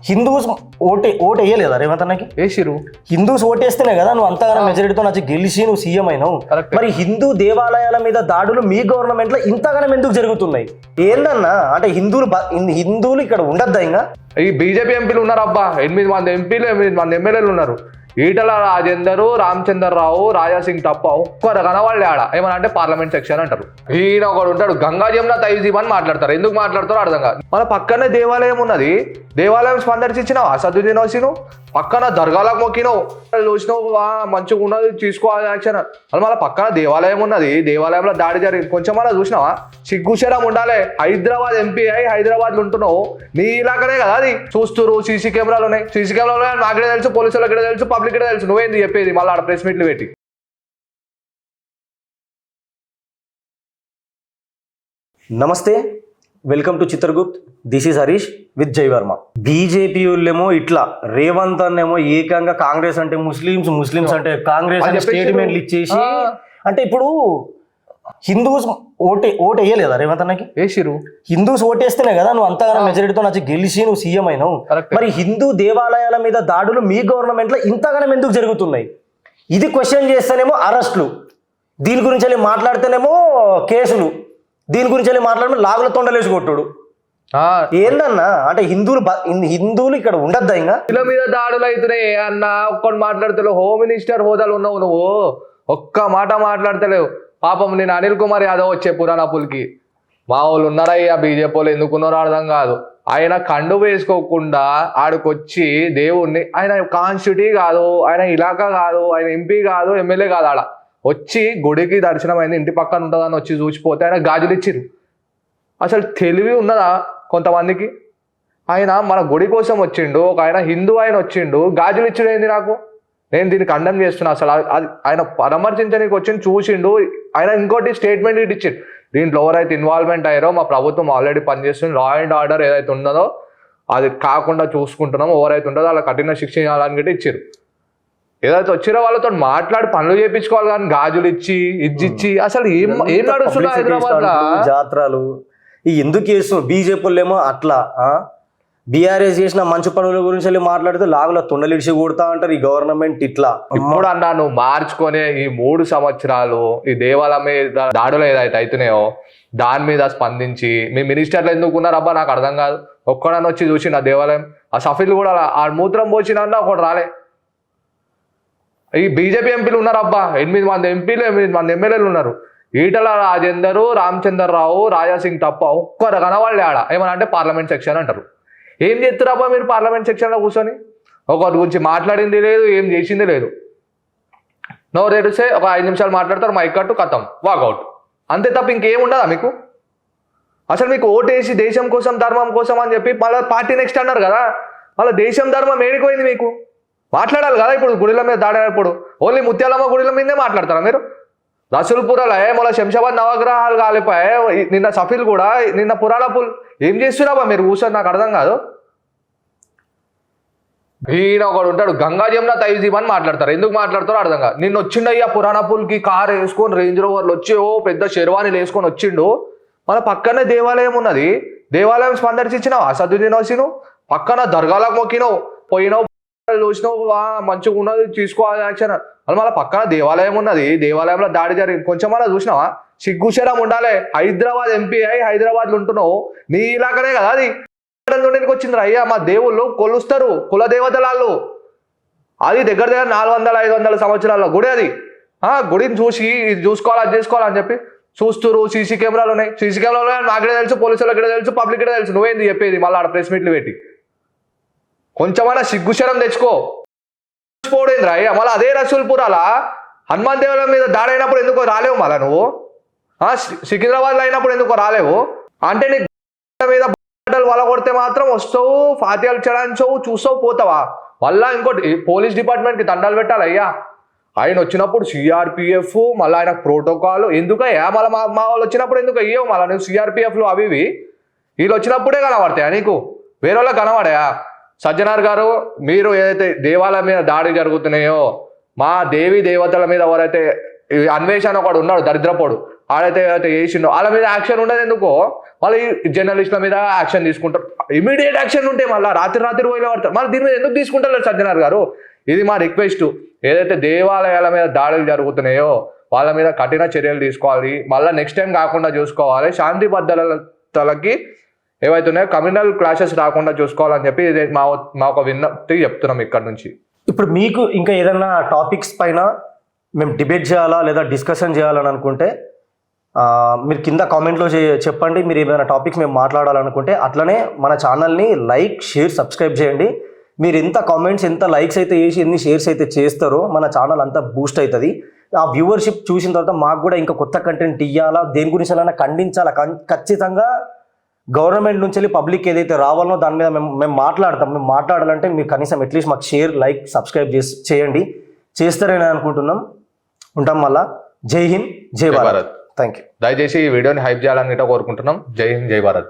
Hindus vote వేయలేదా Revanth అన్నకి? వేసిరు. Hindus ఓటేస్తేనే కదా నువ్వు అంతగానో మెజారిటీతో నచ్చి గెలిచి నువ్వు సీఎం అయినావు. మరి హిందూ దేవాలయాల మీద దాడులు మీ గవర్నమెంట్ లో ఇంతగానం ఎందుకు జరుగుతున్నాయి? ఏందన్నా అంటే హిందువులు ఇక్కడ ఉండద్దా? ఇంకా ఈ బీజేపీ ఎంపీలు ఉన్నారు అబ్బా, 8 మంది ఎంపీలు, 8 మంది ఎమ్మెల్యేలు ఉన్నారు. ఈటల రాజేందర్, రామచంద్రరావు, రాజాసింగ్ తప్ప ఒక్కరు కనవాళ్ళే ఆడ. ఏమన్నా అంటే పార్లమెంట్ సెక్షన్ అంటారు. ఈయన ఒకడు ఉంటాడు గంగా జమున తైజీబ్ అని మాట్లాడతారు. ఎందుకు మాట్లాడతారో అర్థం కాదు. మన పక్కనే దేవాలయం ఉన్నది, దేవాలయం సందర్శించినావు, అసదుద్దీన్ వచ్చినావు, పక్కన దర్గాలకు మొక్కినావు, చూసినావు మంచిగా ఉన్నది తీసుకోవాలి యాక్షన్. అది మళ్ళీ పక్కన దేవాలయం ఉన్నది, దేవాలయంలో దాడి జరిగింది. కొంచెం అలా చూసినావా? సిగ్గుశరం ఉండాలి. హైదరాబాద్ ఎంపీ అయి హైదరాబాద్లో ఉంటున్నావు, నీ ఇలాకనే కదా అది. చూస్తురు, సీసీ కెమెరాలు ఉన్నాయి, సీసీ కెమెరాలు నాకే తెలుసు, పోలీసులకి తెలుసు, పబ్లిక్ తెలుసు. నువ్వేంది చెప్పేది మళ్ళీ ఆడ ప్రెస్ మీట్లు పెట్టి? నమస్తే, welcome to Chitragupt. This is Harish with జై వర్మ. బీజేపీ వాళ్ళేమో ఇట్లా, రేవంత్ అన్నేమో ఏకంగా కాంగ్రెస్ అంటే ముస్లిమ్స్, ముస్లిమ్స్ అంటే కాంగ్రెస్ అని స్టేట్మెంట్లు ఇచ్చేసి, అంటే ఇప్పుడు హిందూస్ ఓటు వేయలేదా రేవంత్ అన్నకి? వేసిరు. హిందూస్ ఓటేస్తేనే కదా నువ్వు అంతగానో మెజారిటీతో నచ్చి గెలిచి నువ్వు సీఎం అయినావు. మరి హిందూ దేవాలయాల మీద దాడులు మీ గవర్నమెంట్ లో ఇంతగానం ఎందుకు జరుగుతున్నాయి? ఇది క్వశ్చన్ చేస్తేనేమో అరెస్టులు, దీని గురించి మాట్లాడితేనేమో కేసులు, దీని గురించి మాట్లాడితే లాగుల తొండలేసి కొట్టుడు. ఏందన్నా అంటే హిందువులు ఇక్కడ ఉండద్దా? ఇంకా ఇలా మీద దాడులు అవుతున్నాయి అన్న ఒక్కడు మాట్లాడతలేవు. హోమ్ మినిస్టర్ హోదాలు ఉన్నావు నువ్వు, ఒక్క మాట మాట్లాడతలేవు. పాపం నేను అనిల్ కుమార్ యాదవ్ వచ్చే పురాణపుల్కి మా వాళ్ళు ఉన్నారయ్యా, బీజేపీ వాళ్ళు ఎందుకున్నారో అర్థం కాదు. ఆయన కండు వేసుకోకుండా ఆడికొచ్చి దేవుణ్ణి, ఆయన కాన్స్టిట్యూటీ కాదు, ఆయన ఇలాకా కాదు, ఆయన ఎంపీ కాదు, ఎమ్మెల్యే కాదు, ఆడ వచ్చి గుడికి దర్శనం అయింది, ఇంటి పక్కన ఉంటుందని వచ్చి చూసిపోతే ఆయన గాజులు ఇచ్చిరు. అసలు తెలివి ఉన్నదా కొంతమందికి? ఆయన మన గుడి కోసం వచ్చిండు, ఒక ఆయన హిందూ ఆయన వచ్చిండు, గాజులు ఇచ్చుడు ఏంది? నాకు నేను దీన్ని కండెమ్ చేస్తున్నా. అసలు ఆయన పరామర్శించడానికి వచ్చిండు, చూసిండు. ఆయన ఇంకోటి స్టేట్మెంట్ ఇటు ఇచ్చిండు, దీంట్లో ఎవరైతే ఇన్వాల్వ్మెంట్ అయ్యారో మా ప్రభుత్వం ఆల్రెడీ పనిచేస్తుంది, లా అండ్ ఆర్డర్ ఏదైతే ఉన్నదో అది కాకుండా చూసుకుంటున్నామో, ఎవరైతే ఉంటుందో అలా కఠిన శిక్ష చేయాలని కూడా ఇచ్చారు. ఏదైతే వచ్చిరో వాళ్ళతో మాట్లాడి పనులు చేయించుకోవాలి, కానీ గాజులు ఇచ్చి ఇచ్చి అసలు ఏం నడుస్తుంది హైదరాబాద్ జాతరలు ఎందుకు చేస్తున్నావు? బీజేపీ వాళ్ళేమో అట్లా, బీఆర్ఎస్ చేసిన మంచి పనుల గురించి మాట్లాడితే లాగుల తొండలిడిచి కొడతా అంటారు ఈ గవర్నమెంట్. ఇట్లా ఇప్పుడు అన్నా నువ్వు మార్చుకొని ఈ 3 సంవత్సరాలు ఈ దేవాలయం మీద దాడులు ఏదైతే అవుతున్నాయో దాని మీద స్పందించి మీ మినిస్టర్లు ఎందుకున్నారబ్బా నాకు అర్థం కాదు. ఒక్కడన్నా వచ్చి చూసి నా దేవాలయం ఆ సఫీలు కూడా ఆ మూత్రం పోసిన ఒకటి రాలే. ఈ బీజేపీ ఎంపీలు ఉన్నారబ్బా, 8 మంది ఎంపీలు, 8 మంది ఎమ్మెల్యేలు ఉన్నారు. ఈటల రాజేందర్, రామచంద్రరావు, రాజాసింగ్ తప్ప ఒక్కరు కనవాళ్ళే ఆడ. ఏమన్నా అంటే పార్లమెంట్ సెక్షన్ అంటారు. ఏం చేస్తారబ్బా మీరు పార్లమెంట్ సెక్షన్లో కూర్చొని? ఒకరి గురించి మాట్లాడింది లేదు, ఏం చేసింది లేదు. నోరు తెరిస్తే ఒక 5 నిమిషాలు మాట్లాడతారు, మైక్ కట్టు కథం వాకౌట్, అంతే తప్ప ఇంకేం ఉండదా మీకు? అసలు మీకు ఓటేసి దేశం కోసం ధర్మం కోసం అని చెప్పి మళ్ళీ పార్టీ నెక్స్ట్ అన్నారు కదా, మళ్ళీ దేశం ధర్మం ఏడిపోయింది మీకు? మాట్లాడాలి కదా. ఇప్పుడు గుడిల మీద దాడినప్పుడు ఓన్లీ ముత్యాలమ్మ గుడిల మీదే మాట్లాడతారా మీరు? రసూల్పురాలో మళ్ళీ శంషాబాద్ నవగ్రహాలు కాలిపోయాయి, నిన్న సఫీల్ కూడా, నిన్న పురాణపుల్. ఏం చేస్తున్నావా మీరు కూర్చొని? నాకు అర్థం కాదు. ఈయన ఒకడు ఉంటాడు గంగా జమున తైజీబ్ అని మాట్లాడతారు. ఎందుకు మాట్లాడతారో అర్థం కాదు. నిన్న వచ్చిండయ్యా పురాణపుల్కి కారు వేసుకొని, రేంజ్ రోవర్లు వచ్చి పెద్ద షెర్వానీలు వేసుకొని వచ్చిండు. మన పక్కనే దేవాలయం ఉన్నది, దేవాలయం సందర్శించినావు, అసదుద్దీన్ వచ్చినావు, పక్కన దర్గాలకు మొక్కినావు, పోయినావు, చూసినావు మంచిగా ఉన్నది తీసుకోవాలి యాక్షన్. అది మళ్ళీ పక్కన దేవాలయం ఉన్నది, దేవాలయంలో దాడి జరిగింది. కొంచెం అలా చూసినావా? సిగ్గుశరం ఉండాలి. హైదరాబాద్ ఎంపీ అయి హైదరాబాద్లో ఉంటున్నావు, నీ ఇలాకనే కదా అది. వచ్చింది అయ్యా, మా దేవుళ్ళు కొలుస్తారు, కుల దేవతలాళ్ళు. అది దగ్గర 400-500 సంవత్సరాల గుడి అది. గుడిని చూసి ఇది చూసుకోవాలి, అది చేసుకోవాలని చెప్పి చూస్తురు. సీసీ కెమెరాలు ఉన్నాయి, సీసీ కెమెరాలు నాకే తెలుసు, పోలీసులకి తెలుసు, పబ్లిక్ తెలుసు. నువ్వేంది చెప్పేది మళ్ళీ ఆడ ప్రెస్ మీట్లు పెట్టి? కొంచెమైనా సిగ్గుశరం తెచ్చుకో. పోడేంద్రా అయ్యా, మళ్ళీ అదే రసూల్పురాలా హనుమాన్ దేవాలయం మీద దాడి అయినప్పుడు ఎందుకో రాలేవు? మళ్ళీ నువ్వు సికింద్రాబాద్లో అయినప్పుడు ఎందుకో రాలేవు? అంటే నీ మీద వల కొడితే మాత్రం వస్తావు, ఫాతియాలు చడాయించవు, చూస్తావు, పోతావా? మళ్ళీ ఇంకోటి పోలీస్ డిపార్ట్మెంట్కి దండాలు పెట్టాలి అయ్యా. ఆయన వచ్చినప్పుడు సిఆర్పిఎఫ్, మళ్ళీ ఆయన ప్రోటోకాల్ ఎందుకయ్యా? మళ్ళీ మా వాళ్ళు వచ్చినప్పుడు ఎందుకు అయ్యావు? మళ్ళీ నువ్వు సిఆర్పిఎఫ్లు అవి ఇవి వీళ్ళు వచ్చినప్పుడే కనబడతాయా నీకు? వేరే వాళ్ళకి కనబడాయా? సజ్జనార్ గారు, మీరు ఏదైతే దేవాలయం మీద దాడి జరుగుతున్నాయో, మా దేవీ దేవతల మీద ఎవరైతే అన్వేషణ ఒకడు ఉన్నాడు దరిద్రపోడు, ఆడైతే అయితే చేసిండో వాళ్ళ మీద యాక్షన్ ఉండదు ఎందుకో, మళ్ళీ జర్నలిస్టుల మీద యాక్షన్ తీసుకుంటారు. ఇమీడియట్ యాక్షన్ ఉంటే మళ్ళీ రాత్రి పోయిన పడతారు. మళ్ళీ దీని మీద ఎందుకు తీసుకుంటారు సజ్జనార్ గారు? ఇది మా రిక్వెస్ట్. ఏదైతే దేవాలయాల మీద దాడులు జరుగుతున్నాయో వాళ్ళ మీద కఠిన చర్యలు తీసుకోవాలి. మళ్ళీ నెక్స్ట్ టైం కాకుండా చూసుకోవాలి. శాంతి భద్రతలకి ఏవైతున్నాయో కమ్యూనల్ క్లాషెస్ రాకుండా చూసుకోవాలని చెప్పి ఇది మా ఒక విన్నప్తి చెప్తున్నాం ఇక్కడ నుంచి. ఇప్పుడు మీకు ఇంకా ఏదైనా టాపిక్స్ పైన మేము డిబేట్ చేయాలా లేదా డిస్కషన్ చేయాలని అనుకుంటే మీరు కింద కామెంట్లో చెప్పండి. మీరు ఏమైనా టాపిక్స్ మేము మాట్లాడాలనుకుంటే అట్లనే మన ఛానల్ని లైక్, షేర్, సబ్స్క్రైబ్ చేయండి. మీరు ఎంత కామెంట్స్, ఎంత లైక్స్ అయితే చేసి, ఎన్ని షేర్స్ అయితే చేస్తారో మన ఛానల్ అంతా బూస్ట్ అవుతుంది. ఆ వ్యూవర్షిప్ చూసిన తర్వాత మాకు కూడా ఇంకా కొత్త కంటెంట్ ఇవ్వాలా, దేని గురించి అలా ఖండించాలా, ఖచ్చితంగా గవర్నమెంట్ నుంచి వెళ్ళి పబ్లిక్ ఏదైతే రావాలనో దాని మీద మేము మాట్లాడతాం. మేము మాట్లాడాలంటే మీరు కనీసం అట్లీస్ట్ మాకు షేర్, లైక్, సబ్స్క్రైబ్ చేయండి. చేస్తారని అనుకుంటున్నాం. ఉంటాం మళ్ళా. జై హింద్, జై భారత్. Thank you. దయచేసి ఈ వీడియోని హైప్ చేయాలని కోరుకుంటున్నాం. జై హింద్, జై భారత్.